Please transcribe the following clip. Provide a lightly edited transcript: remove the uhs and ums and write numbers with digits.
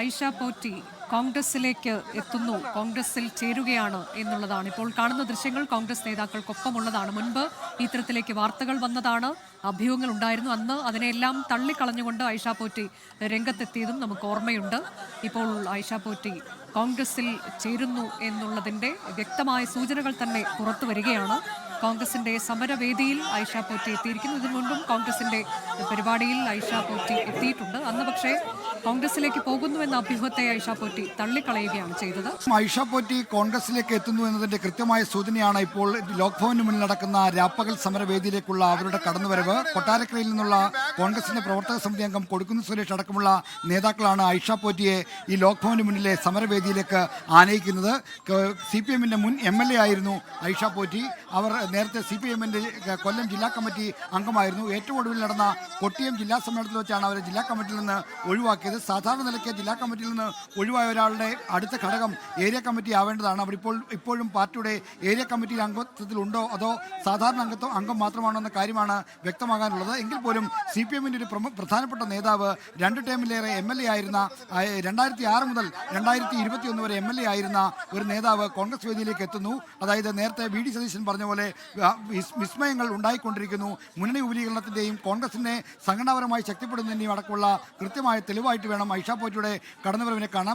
ഐഷ പോറ്റി കോൺഗ്രസിലേക്ക് എത്തുന്നു, കോൺഗ്രസിൽ ചേരുകയാണ് എന്നുള്ളതാണ് ഇപ്പോൾ കാണുന്ന ദൃശ്യങ്ങൾ. കോൺഗ്രസ് നേതാക്കൾക്കൊപ്പമുള്ളതാണ്. മുൻപ് ഇത്തരത്തിലേക്ക് വാർത്തകൾ വന്നതാണ്, അഭ്യൂഹങ്ങൾ ഉണ്ടായിരുന്നു. അന്ന് അതിനെല്ലാം തള്ളിക്കളഞ്ഞുകൊണ്ട് ഐഷ പോറ്റി രംഗത്തെത്തിയതും നമുക്ക് ഓർമ്മയുണ്ട്. ഇപ്പോൾ ഐഷ പോറ്റി കോൺഗ്രസിൽ ചേരുന്നു എന്നുള്ളതിൻ്റെ വ്യക്തമായ സൂചനകൾ തന്നെ പുറത്തു വരികയാണ്. കോൺഗ്രസിന്റെ സമരവേദിയിൽ ഐഷ പോറ്റി എത്തിയിരിക്കുന്നു. ഇതിനു മുൻപും കോൺഗ്രസിന്റെ പരിപാടിയിൽ ഐഷ പോറ്റി എത്തിയിട്ടുണ്ട്. അന്ന് പക്ഷേ കോൺഗ്രസിലേക്ക് പോകുന്നുവെന്ന അഭ്യൂഹത്തെ ഐഷ പോറ്റി തള്ളിക്കളയുകയാണ് ചെയ്തത്. ഐഷ പോറ്റി കോൺഗ്രസിലേക്ക് എത്തുന്നു എന്നതിന്റെ കൃത്യമായ സൂചനയാണ് ഇപ്പോൾ ലോക് ഭവന് മുന്നിൽ നടക്കുന്ന രാപ്പകൽ സമരവേദിയിലേക്കുള്ള അവരുടെ കടന്നുവരവ്. കൊട്ടാരക്കരയിൽ നിന്നുള്ള കോൺഗ്രസിന്റെ പ്രവർത്തക സമിതി അംഗം കൊടിക്കുന്നിൽ സുരേഷ് അടക്കമുള്ള നേതാക്കളാണ് ഐഷ പോറ്റിയെ ഈ ലോക് ഭവന് മുന്നിലെ സമരവേദിയിലേക്ക് ആനയിക്കുന്നത്. CPM-ന്റെ മുൻ MLA ആയിരുന്നു ഐഷ പോറ്റി. അവർ നേരത്തെ CPM-ന്റെ കൊല്ലം ജില്ലാ കമ്മിറ്റി അംഗമായിരുന്നു. ഏറ്റവും ഒടുവിൽ നടന്ന കൊട്ടിയം ജില്ലാ സമ്മേളനത്തിൽ വെച്ചാണ് അവരെ ജില്ലാ കമ്മിറ്റിയിൽ നിന്ന് ഒഴിവാക്കിയത്. സാധാരണ നിലയ്ക്ക് ജില്ലാ കമ്മിറ്റിയിൽ നിന്ന് ഒഴിവായ ഒരാളുടെ അടുത്ത ഘടകം ഏരിയ കമ്മിറ്റി ആവേണ്ടതാണ്. അവർ ഇപ്പോഴും പാർട്ടിയുടെ ഏരിയ കമ്മിറ്റിയിൽ അംഗത്വത്തിലുണ്ടോ അതോ സാധാരണ അംഗം മാത്രമാണോ എന്ന കാര്യമാണ് വ്യക്തമാകാനുള്ളത്. എങ്കിൽ പോലും CPM-ന്റെ ഒരു പ്രധാനപ്പെട്ട നേതാവ് 2 ടേമിലേറെ MLA ആയിരുന്ന 2006 മുതൽ 2021 വരെ MLA ആയിരുന്ന ഒരു നേതാവ് കോൺഗ്രസ് വേദിയിലേക്ക് എത്തുന്നു. അതായത് നേരത്തെ VD സതീശൻ പറഞ്ഞ പോലെ വിസ്മയങ്ങൾ ഉണ്ടായിക്കൊണ്ടിരിക്കുന്നു. മുന്നണി വിപുലീകരണത്തിൻ്റെയും കോൺഗ്രസിനെ സംഘടനാപരമായി ശക്തിപ്പെടുന്നതിൻ്റെയും അടക്കമുള്ള കൃത്യമായ തെളിവായിട്ട് വേണം ഐഷ പോറ്റിയുടെ കടന്നുവരവിനെ കാണാൻ.